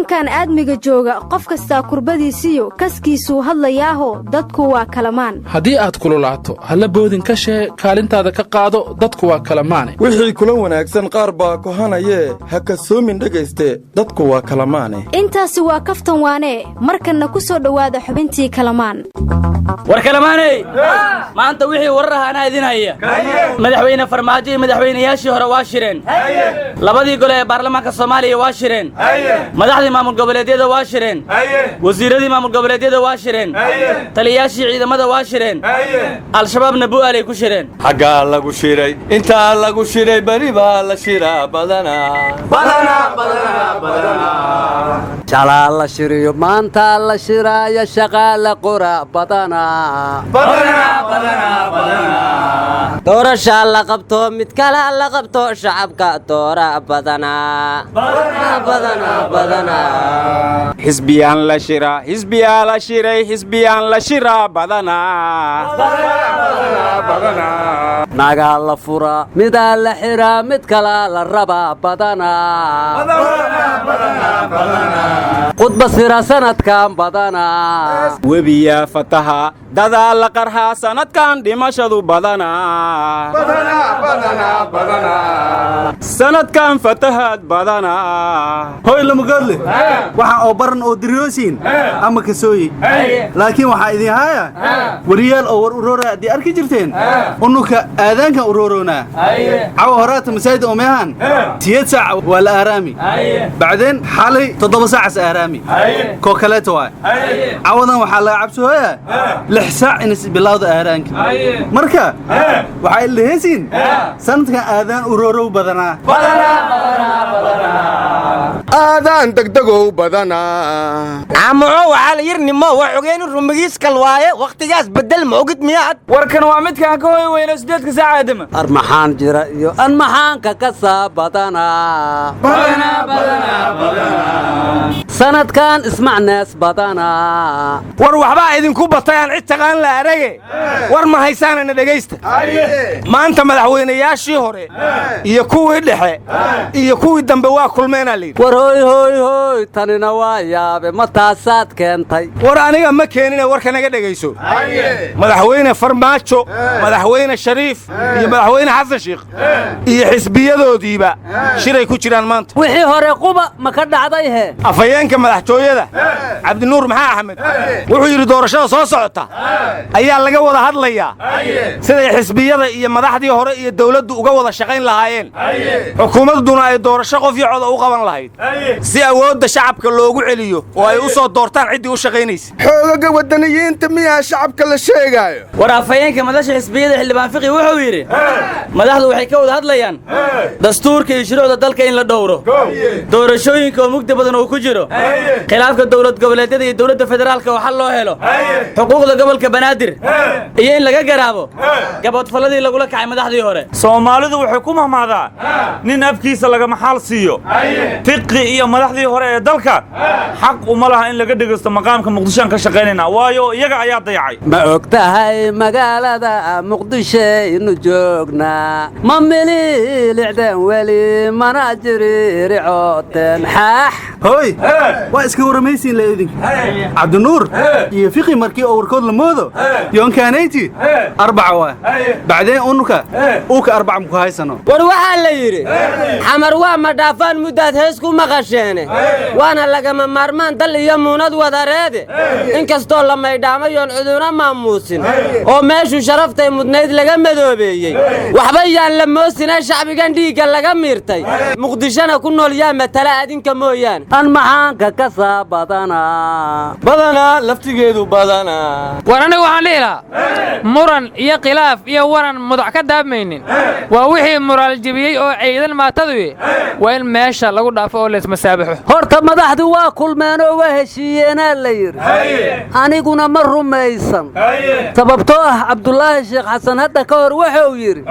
koonkan aadmiga jooga qof kasta kurbadiisiyo kaskiisu hadlayaaho dadku waa kalamaan haddii aad kululaato halla boodin ka shee kaalintaada ka qaado dadku waa kalamaane wixii kula wanaagsan qaar baa kohanayee ha kasoomin dhegayste dadku waa kalamaane intaasi waa kaftan waane markanna ku soo dhowaada xubintii kalamaan war kalamaaney maanta wixii wararaha anaa idin haya madaxweyne farmaajo iyo madaxweynayaashii hore waa shireen labadii gole ee baarlamaanka Soomaaliya waa shireen madaxdii maamul goboleedyada waa shireen wasiiradii maamul goboleedyada waa shireen taliyaashii ciidamada waa shireen al-shabaabna bu'aalay ku shireen xagga lagu shiray inta lagu shiray bari baa la shiraa badana jalaal la shiriyo maanta la shiraya shaqaale qura badana doorasha la qabto mid kale la qabto shacabka doora badana xisbiyaan la shiraa xisbiyaa la shiray xisbiyaan la shiraa badana naga la fura midaa la xiraa mid kale la rabaa badana qudba sira sanadkan badana webiyaa fataha dadaa la qarhaa sanadkan dhimashadu badana sanadkan fatahaad badana hoy lamagadle waxaan oo baran oo diriyoosiin ama kasooyi laakiin waxaa idin haya wariyaal oo war uroora haddii arki jirteen unuka aadaankan urooroonaa cawa horaata masaajida omeahan 8 saac waa la aaraami bacdeen xalay 7 saac aaraami koo kaleeto waay cawadan waxaa laga cabsooyaa 6 saac in bilowda aaraanka marka waxaa ilahaysiin sanadkan aadaan uroorow badanaa aadaan degdegow badana عمو وعلى يرنمو وحوجين الرمجيس كالواية وقتجاز بدل موجود مياد warkan waa midkaan ka hooy weyna 8 saac aadama armaxaan jira iyo anmaxaanka ka saabadana sanadkan ismacnaas badana war waxba idinku batayaan cid taqaan la arage war ma haysaanana dhageysta maanta madaxweynayaashii hore iyo kuwii dhexe iyo kuwii dambe waa kulmeenaa leeyahay war hooy tanina waa yaabe ma taasaad keentay war aniga ma keenina warka naga dhageyso madaxweyne farmaajo madaxweyne shariif iyo madaxweyne xasan sheekh iyo xisbiyadoodiiba shiray ku jiraan maanta wixii hore quba ma ka dhacday he afayeenka madaxtooyada cabdinuur maxaa axmed wuxuu yiri doorashada soo socota ayaa laga wada hadlayaa sida xisbiyada iyo madaxdii hore iyo dawladdu uga wada shaqayn lahaayeen xukuumaduna ay doorasho qof iyo cod u qaban lahayd si awoodda shacabka loogu celiyo oo ay u soo doortaan cidii u shaqaynaysa xoogaga wadaniyiinta miyaa shacabka la sheegaayo war afayeenka madaxda xisbiyada xildhibaan fiqi wuxuu yiri madaxdu waxay ka wada hadlayaan dastuurka iyo shuruucda dalka in la dhowro doorashooyinka oo mugdi badan oo ku jiro khilaafka dawlad goboleedyada iyo dawladda federaalka oo xal loo helo xuquuqda gobolka banaadir iyo in laga garaabo gabadfaladii lagula kacay madaxdii hore Soomaalidu waxay ku mahmaadaa nin afkiisa laga maxal siiyo fiqi iyo madaxdii hore ee dalka xaq uma laha in laga dhigaysto maqaamka Muqdisho ka shaqeynayna waayo iyaga ayaa dayacay ma ogtahay magaalada Muqdisho inuu joognaa ma mililicdan wali mana jiri ricooten xaax hoy waa iska waramaysiin leedin cabdinuur iyo fiqi markii oo warkood la moodo yoonkaanayti 4 waa bacdeen unuka uka 4 ku haysano war waxa la yiri xamar waa ma dhaafaan mudad hees ku maqasheene waana laga maarmaan dal iyo muunad wadareede inkastoo la maydhaamayoon cuduna maamuusin oo meeshu sharaftay mudnayd laga madoobeeyay waxba yaan la moosina shacbigan dhiiga laga miirtay muqdishona ku nool yaa matala adinka mooyaan an maxaanka ka saabadana laftigeedu badana war anigu waxaan leeyahay muran iyo khilaaf iyo waran mudac ka daamaynin waa wixii moraal jabiyay oo ciidan maatadu waa in meesha lagu dhaafo oo lees masaabaxo horta madaxdu waa kulmeen oo waa heshiiyeenaa la yiri aniguna ma rumaysan sababtoo ah Cabdullaahi Sheekh Xasan hadda ka hor wuxuu yiri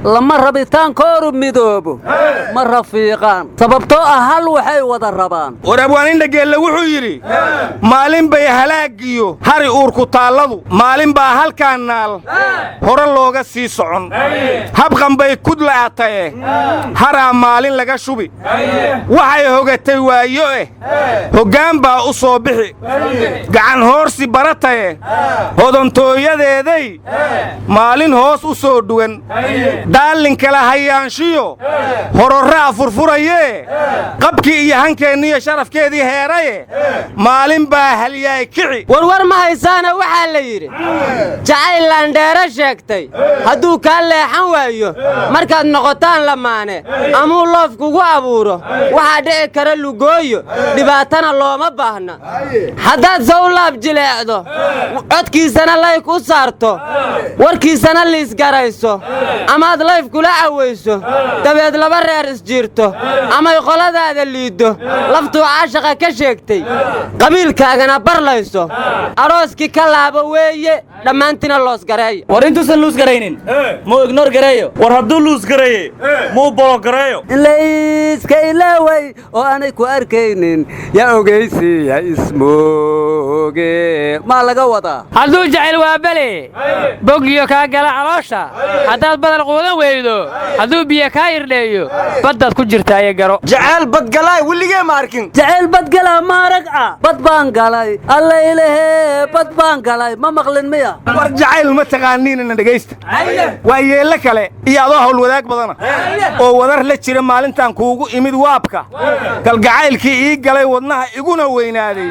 lama rabitaan kooru midoobo ma rafiiqan sababtoo ah hal waxay wada rabaan wadaan war abwaaninda geelle wuxuu yidhi maalin bay halaagiyo hari uurku taalladu maalin baa halkaan naal hore looga sii socon habqan bay kudla'atae haraa maalin laga shubi waxay hogatay waayo hoggaan baa u soo bixi gacan hoorsi baratae hodantooyadeeday maalin hoos u soo dhuwan daallin kala hayaanshiyo hororraa furfurayee qabkii iyo hankeeniyo sharafkeedii heeraye maalin baa halyaay kici warwar ma haysaana waxaa la yidhi jacayl laandheere sheegtay hadduu kaa leexan waayo markaad noqotaan lamaane amuu loof kugu abuuro waxaa dhici kara lugooyo dhibaatana looma baahna haddaad se u laab jileecdo codkiisana layf u saarto warkiisana liisgarayso amaad layf kula cawayso dabeed laba reer isjiirto amay qoladaada liiddo laftuu caashaqa ka sheegtay qabiilkaagana barlayso arooskii ka laabo weeye dhammaantina loosgareeyo war intuusan luusgaraynin muu ignoor gareeyo war hadduu luusgareeye muu bologareeyo ilayska ilaaway oo aanay ku arkaynin yaa ogaysiiya ismooge maa laga wadaa hadduu jacayl waa bele boggiyo kaa gala caloosha haddaad badal quudan weydo hadduu biyo kaa irdheeyo baddaad ku jirtaaye garo jacayl badgalaay weligee ma arkin jacayl badgalaa maaragca bad baan galay alla ilahee bad baan galay ma maqlin miya war jacayl ma taqaaniinana dhegaysta waa yeello kale iyo adoo hawl wadaag badana oo wadar la jira maalintan kuugu imid waabka galgacaylkii ii galay wadnaha iguna weynaaday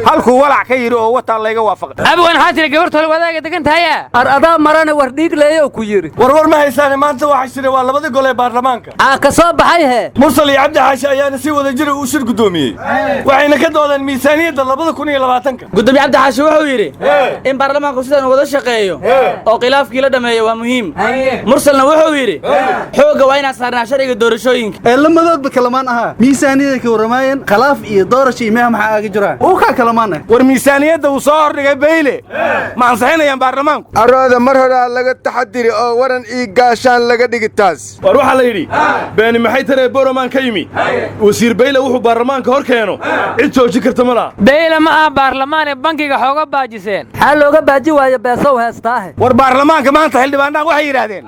halkuu walac ka yidhi oo wataa layga waafaqay abwan waxaa tiri gabarta hol wadaaga degan tahaya ar adaa marane war dhiigleeyow ku yidhi warwar ma haysaane maanta waxaa jira waa labadii gole ee baarlamaanka ka soo baxay hee mursal iyo cabdi xaashi ayaana si wada jira uu shir guddoomiyey waxayna ka doodeen miisaaniyadda 2020 gudoomiye cabdi xaashi wuxuu yidhi in baarlamaanku sidan wada shaqeeyo oo khilaafkii la dhameeyo waa muhiim mursalna wuxuu yidhi xoogga waa inaan saarnaa sharciga doorashooyinka lamadoodba kalamaan ahaa miisaaniyada ka warramaayeen khilaaf iyo doorasho imaha maxaa aaga jiraan uu kaa kalamaana war miisaaniyadda uu soo hordhigay bayle ma ansixinayaan baarlamaanku arooda mar horaa laga taxadiri oo waran ii gaashaan laga dhigi taas war waxaa la yidhi beeni maxay taree boromaan ka yimi wasiir bayle wuxuu baarlamaanka hor keeno cid joojin karta ma laha bayle ma aha baarlamaane bankiga xooga baajiseen maxaa looga baaji waayo beesow heestaahe war baarlamaanka maanta xildhibaanahan waxay yidhaahdeen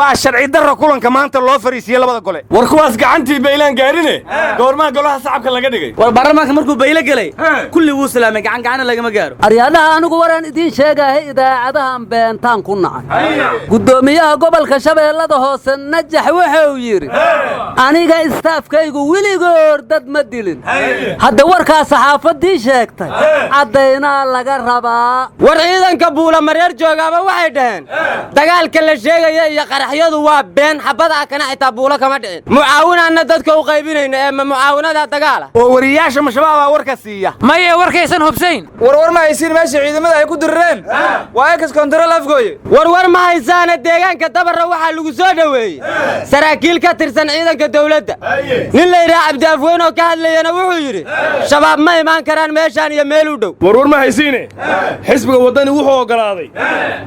waa sharci darra kulanka maanta loo fariisiye labada gole war kuwaas gacantii baylaan gaarine goormaha golaha shacabka laga dhigay war baarlamaanka markuu bayle gelay kulli wuu salaamay gacan lagama gaaro aryaadaha anigu waraan idiin sheegaahay idaacadahan beentaan ku nacay guddoomiyaha gobolka shabeellada hoose najax wuxuu yidhi aniga istaafkaygu weligoor dad ma dilin hadda warkaa saxaafaddii sheegtay caddaynaa laga rabaa war ciidanka buula mareer joogaaba waxay dhaheen dagaalka la sheegaya iyo qaraxyadu waa been xabada kana xitaa buula kama dhicin mucaawinaanna dadka u qaybinayno ee ma mucaawinada dagaala oo wariyaasha mashabaabaa warka siiya maye warkaysan hubsayn warwar ma haysiin meesha ciidamada ay ku dirireen waa ekas kontarool afgooye warwar ma haysaana deegaanka dabarra waxaa lagu soo dhoweeyey saraakiil ka tirsan ciidanka dawladda nin la yidhaha cabdi afweyn oo ka hadlayana wuxuu yidhi shabaab ma imaan karaan meeshaan iyo meel u dhow warwar ma haysiine xisbiga waddani wuxuu oggolaaday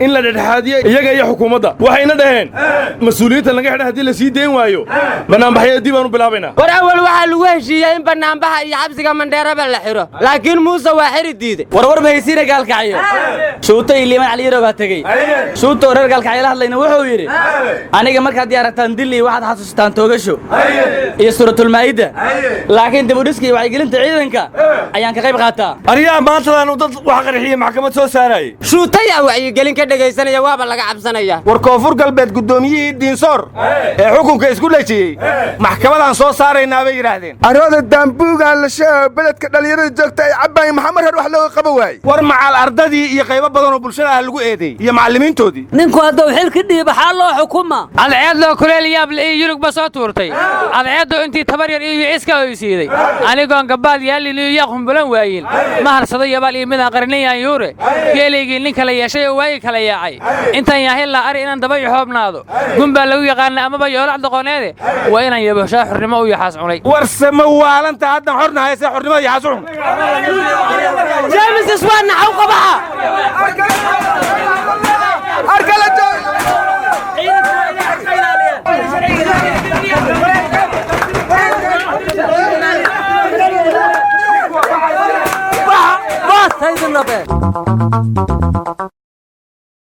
in la dhexdhexaadiyo iyaga iyo xukuumadda waxayna dhaheen mas-uuliyiinta laga xidha haddii la sii dayn waayo bannaanbaxyada dib aanu bilaabaynaa war awal waxaa lagu heshiiyey in bannaanbaxa iyo xabsiga mandheeraba la xidho laakiin muuse waa xiri diiday warwar ma haysiine gaalkacyo shuuto iyo liiman caliyarow baa tegey shuuto oo reer gaalkacyo la hadlayna wuxuu yidhi aniga markaad aragtaan dili waxaad xasuustaan toogasho iyo suratulmaa'ida laakiin dibudhiska iyo wacyigelinta ciidanka ayaan ka qayb qaataa aryaa maantadaanu dad wax qarxiyey maxkamad soo saarayay shuutayaa wacyigelin ka dhegaysanaya waaba laga cabsanaya war koonfur galbeed guddoomiyihii diinsoor ee xukunka isku dhejiyey maxkamadaan soo saaraynaa bay yidhaahdeen arooda daambuugaan la sheego beledka dhallinyarada joogta ay cabbaayeen maxamar reer wax looga qaba waaye war macal ardadii iyo qaybo badan oo bulshada ah lagu eedeey iyo macallimiintoodii ninku hadduu xilki dhiibaxaa loo xukuma cadceeddoo kuleel yaable iyo yurugba soo tuurtay cadceeddoo intii tabar yar iyo iska oysiiday anigoon gabbaad yaallin iyo yaaq humbulan waayin ma harsado yabaal iyo midaan qarinayan yuure geelaygii nin kala yeeshay oo waagi kala yaacay intaan yaahillaa ari inaan daba iyo hoobnaado gun baa lagu yaqaana amaba yoolac doqoneede waa inaan yaboshaa xornimo u yaxaas cunay warse ma waalanta haddan xorna haysee xornimada yaxaas u cun james iswaan naxaw qabaha arkala joog